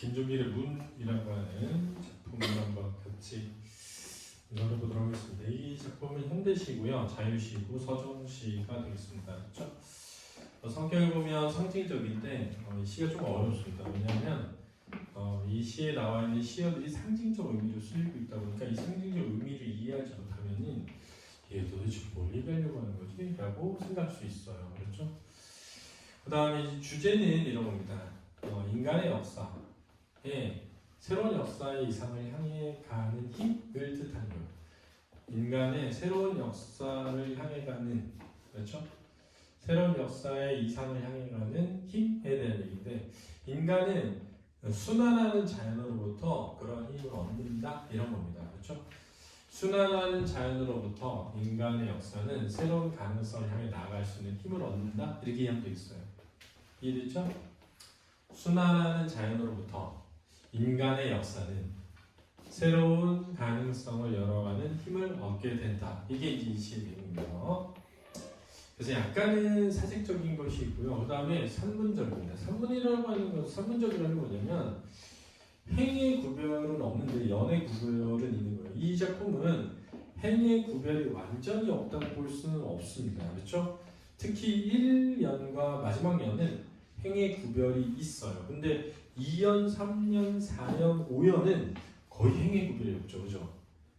김종길의 문이라고 하는 작품을 한번 같이 읽어보도록 하겠습니다. 이 작품은 현대시고요, 자유시고 서정시가 되겠습니다. 그렇죠? 성격을 보면 상징적인데 이 시가 좀 어렵습니다. 왜냐하면 이 시에 나와 있는 시어들이 상징적 의미로 쓰이고 있다 보니까 이 상징적 의미를 이해하지 못하면은 이게 도대체 뭘 얘기하려고 하는 거지? 라고 생각할 수 있어요. 그렇죠? 그 다음에 주제는 이런 겁니다. 인간의 역사에 새로운 역사의 이상을 향해 가는 힘을 뜻하는 거예요. 인간의 새로운 역사를 향해 가는, 그렇죠? 새로운 역사의 이상을 향해 가는 힘에 대한 얘기인데, 인간은 순환하는 자연으로부터 그런 힘을 얻는다 이런 겁니다. 그렇죠? 순환하는 자연으로부터 인간의 역사는 새로운 가능성을 향해 나아갈 수 있는 힘을 얻는다 이렇게 이해하면 되겠어요. 이해됐죠? 순환하는 자연으로부터 인간의 역사는 새로운 가능성을 열어가는 힘을 얻게 된다. 이게 이제 이 시의 내용이에요. 그래서 약간은 사색적인 것이 있고요. 그 다음에 산문적입니다. 산문이라고 하는 건, 산문적이라는 건 뭐냐면 행의 구별은 없는데 연의 구별은 있는 거예요. 이 작품은 행의 구별이 완전히 없다고 볼 수는 없습니다. 그렇죠? 특히 1년과 마지막 년은 행의 구별이 있어요. 근데 2년, 3년, 4년, 5년은 거의 행의 구별이 없죠. 그죠?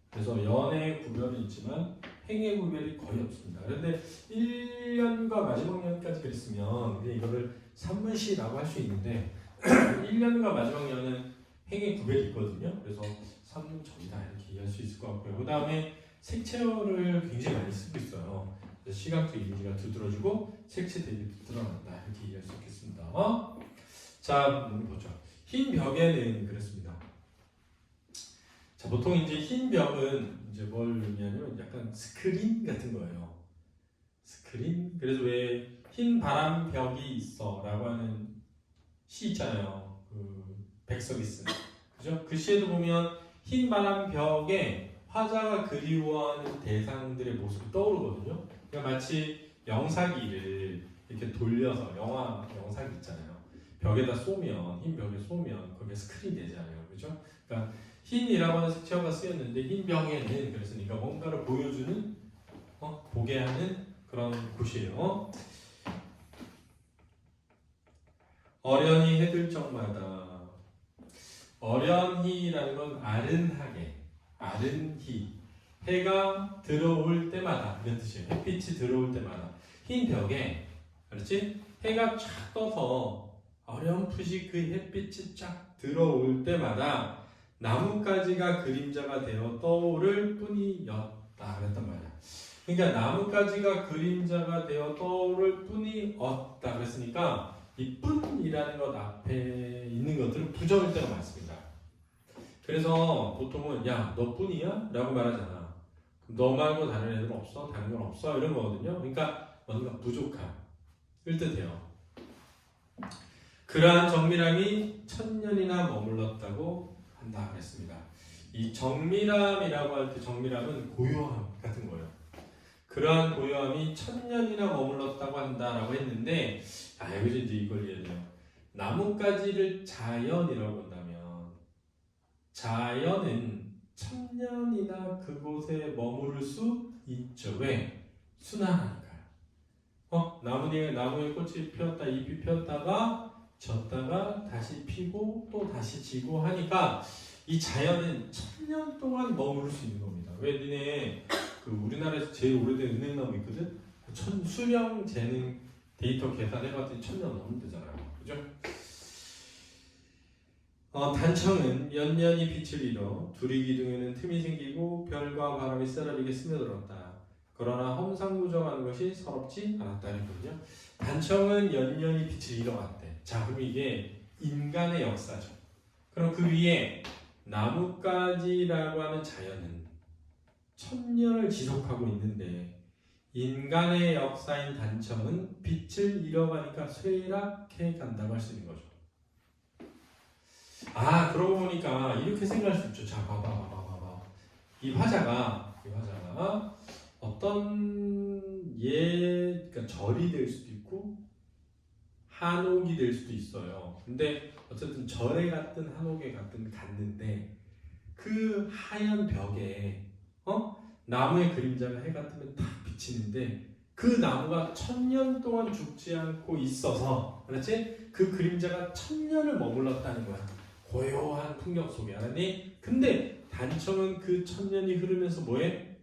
그래서 연의 구별은 있지만 행의 구별이 거의 없습니다. 그런데 1년과 마지막 년까지 그랬으면 이거를 산문시라고 할 수 있는데 1년과 마지막 년은 행의 구별이 있거든요. 그래서 산문적이다 이렇게 이해할 수 있을 것 같고요. 그 다음에 색채어를 굉장히 많이 쓰고 있어요. 시각적 이미지가 두드러지고 색채 대비도 드러난다 이렇게 이해할 수 있겠습니다. 자, 보죠. 흰 벽에는 그렇습니다. 자, 보통 이제 흰 벽은 이제 뭘 의미하냐면 약간 스크린 같은 거예요. 스크린. 그래서 왜 흰 바람 벽이 있어라고 하는 시 있잖아요. 그 백석이 쓴. 그죠? 그 시에도 보면 흰 바람 벽에 화자가 그리워하는 대상들의 모습이 떠오르거든요. 그러니까 마치 영상기를 이렇게 돌려서 영상기 있잖아요. 벽에다 쏘면 흰 벽에 쏘면 거기에 스크린 되잖아요. 그죠? 그러니까 흰이라고 하는 색채어가 쓰였는데 흰 벽에는 그랬으니까 뭔가를 보여주는 보게 하는 그런 곳이에요. 어련히 해들 적마다 어련히라는 건 아른하게 아른히 해가 들어올 때마다 이런 뜻이에요. 햇빛이 들어올 때마다 흰 벽에 그렇지? 해가 쫙 떠서 어렴풋이 그 햇빛이 쫙 들어올 때마다 나뭇가지가 그림자가 되어 떠오를 뿐이었다 그랬단 말이야. 그러니까 나뭇가지가 그림자가 되어 떠오를 뿐이었다 그랬으니까 이 뿐이라는 것 앞에 있는 것들은 부정일 때가 많습니다. 그래서 보통은 야, 너 뿐이야? 라고 말하잖아. 너 말고 다른 애들은 없어? 다른 건 없어? 이런 거거든요. 그러니까 뭔가 부족함을 뜻해요. 그러한 정밀함이 1000년이나 머물렀다고 한다 그랬습니다. 이 정밀함이라고 할 때 정밀함은 고요함 같은 거예요. 그러한 고요함이 1000년이나 머물렀다고 한다라고 했는데 여기서 이제 이걸 이해해요. 나뭇가지를 자연이라고 본다면 자연은 1000년이나 그곳에 머무를 수 있죠. 왜? 순환하니까요. 나무에 꽃이 피었다, 잎이 피었다가 졌다가 다시 피고 또 다시 지고 하니까 이 자연은 1000년 동안 머무를 수 있는 겁니다. 왜 니네 우리나라에서 제일 오래된 은행나무 있거든? 수령 재능 데이터 계산해봤더니 1000년 넘는다잖아요. 그죠? 단청은 연년이 빛을 잃어 두리 기둥에는 틈이 생기고 별과 바람이 쓰라리게 스며들었다. 그러나 험상궂어가는 것이 서럽지 않았다는 거군요. 단청은 연년이 빛을 잃어갔대. 자, 그럼 이게 인간의 역사죠. 그럼 그 위에 나뭇가지라고 하는 자연은 1000년을 지속하고 있는데 인간의 역사인 단청은 빛을 잃어가니까 쇠락해 간다고 할 수 있는 거죠. 그러고 보니까 이렇게 생각할 수 있죠. 자, 봐봐. 이 화자가 어떤 그러니까 절이 될 수도 있고 한옥이 될 수도 있어요. 근데 어쨌든 절에 갔든 한옥에 갔든 갔는데 그 하얀 벽에 나무의 그림자가 해가 뜨면 탁 비치는데 그 나무가 1000년 동안 죽지 않고 있어서, 그렇지? 그 그림자가 1000년을 머물렀다는 거야. 고요한 풍경 속에. 알았니? 근데 단청은 그 1000년이 흐르면서 뭐해?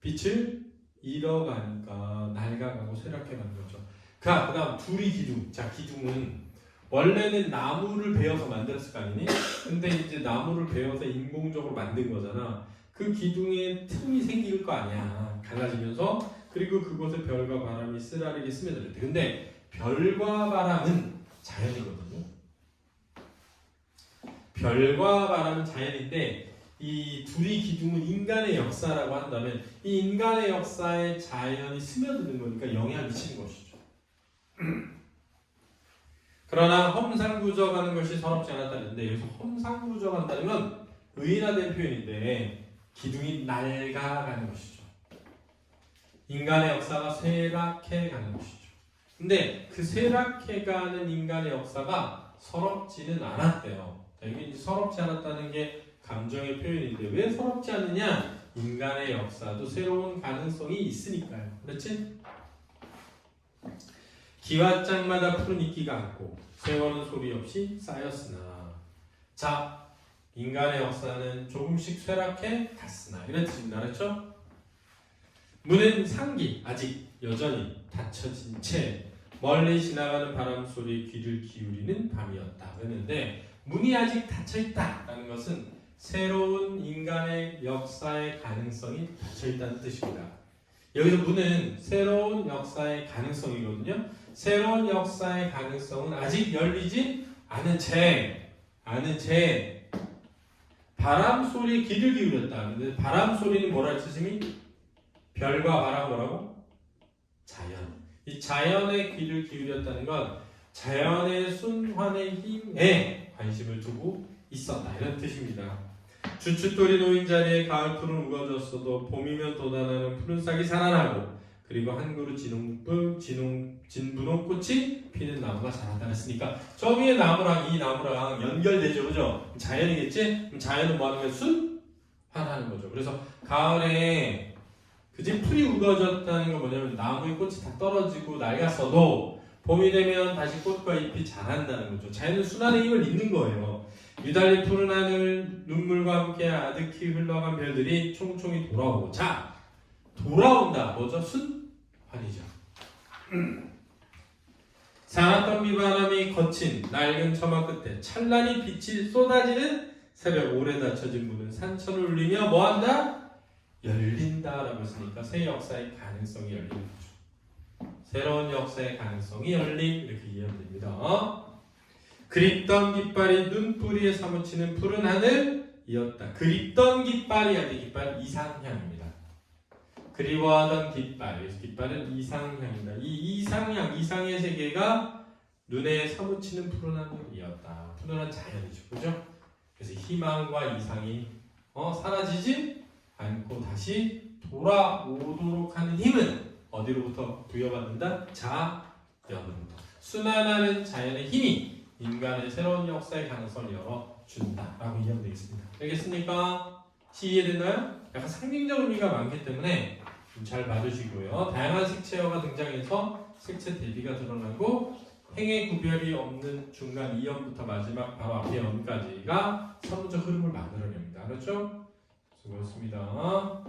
빛을 잃어가니까 낡아가고 쇠락해가는 거죠. 그 다음 둘이 기둥. 자, 기둥은 원래는 나무를 베어서 만들었을 거 아니니? 근데 이제 나무를 베어서 인공적으로 만든 거잖아. 그 기둥에 틈이 생길 거 아니야. 갈라지면서. 그리고 그곳에 별과 바람이 쓰라리게 스며들었대. 근데 별과 바람은 자연이거든요. 별과 바람은 자연인데 이 둘이 기둥은 인간의 역사라고 한다면 이 인간의 역사에 자연이 스며드는 거니까 영향을 미치는 것이죠. 그러나 험상궂어가는 것이 서럽지 않았다는데 여기서 험상궂어간다는 건 의인화된 표현인데 기둥이 낡아가는 것이죠. 인간의 역사가 쇠락해가는 것이죠. 근데 그 쇠락해가는 인간의 역사가 서럽지는 않았대요. 여기 서럽지 않았다는 게 감정의 표현인데 왜 서럽지 않느냐? 인간의 역사도 새로운 가능성이 있으니까요. 그렇지? 기왓장마다 푸른 이끼가 앉고 세월은 소리 없이 쌓였으나. 자, 인간의 역사는 조금씩 쇠락해 갔으나 이런 뜻입니다. 그렇죠? 문은 상기 아직 여전히 닫혀진 채 멀리 지나가는 바람 소리에 귀를 기울이는 밤이었다. 그랬는데 문이 아직 닫혀있다라는 것은 새로운 인간의 역사의 가능성이 닫혀있다는 뜻입니다. 여기서 문은 새로운 역사의 가능성이거든요. 새로운 역사의 가능성은 아직 열리지 않은 채 바람 소리에 귀를 기울였다. 근데 바람 소리는 뭐라 했지, 선생님이? 별과 바람 뭐라고? 자연. 이 자연에 귀를 기울였다는 건 자연의 순환의 힘에 관심을 두고 있었다. 이런 뜻입니다. 주춧돌이 놓인 자리에 가을풀은 우거졌어도 봄이면 돋아나는 푸른싹이 살아나고 그리고 한 그루 진분홍꽃이 피는 나무가 자란다 했으니까 저 위에 나무랑 이 나무랑 연결되죠. 그죠? 자연이겠지? 그럼 자연은 뭐 하는 거예요? 순환하는 거죠. 그래서 가을에 그지 풀이 우거졌다는 건 뭐냐면 나무의 꽃이 다 떨어지고 낡았어도 봄이 되면 다시 꽃과 잎이 자란다는 거죠. 자연은 순환의 힘을 잇는 거예요. 유달리 푸른 하늘 눈물과 함께 아득히 흘러간 별들이 총총히 돌아오고. 자, 돌아온다. 뭐죠? 순환이죠. 사납던 비바람이 거친 낡은 처마 끝에 찬란히 빛이 쏟아지는 새벽. 오래 닫혀진 문은 산천을 울리며 뭐한다? 열린다라고 했으니까 새 역사의 가능성이 열리는 거죠. 새로운 역사의 가능성이 열림, 이렇게 이해하면 됩니다. 그립던 깃발이 눈뿌리에 사무치는 푸른 하늘이었다. 그립던 깃발이 아니 깃발 이상향입니다. 그리워하던 깃발, 깃발은 이상향이다. 이 이상향, 이상의 세계가 눈에 사무치는 푸른 하늘이었다. 푸른한 자연이죠, 그죠? 그래서 희망과 이상이 사라지지 않고 다시 돌아오도록 하는 힘은 어디로부터 부여받는다? 자연으로부터. 순환하는 자연의 힘이 인간의 새로운 역사의 가능성을 열어준다라고 이해하면 되겠습니다. 되겠습니까? 이해됐나요? 약간 상징적 의미가 많기 때문에 잘 봐주시고요. 다양한 색채어가 등장해서 색채 대비가 드러나고 행의 구별이 없는 중간 이연부터 마지막 바로 앞에 연까지가 서문적 흐름을 만들어냅니다. 그렇죠? 수고했습니다.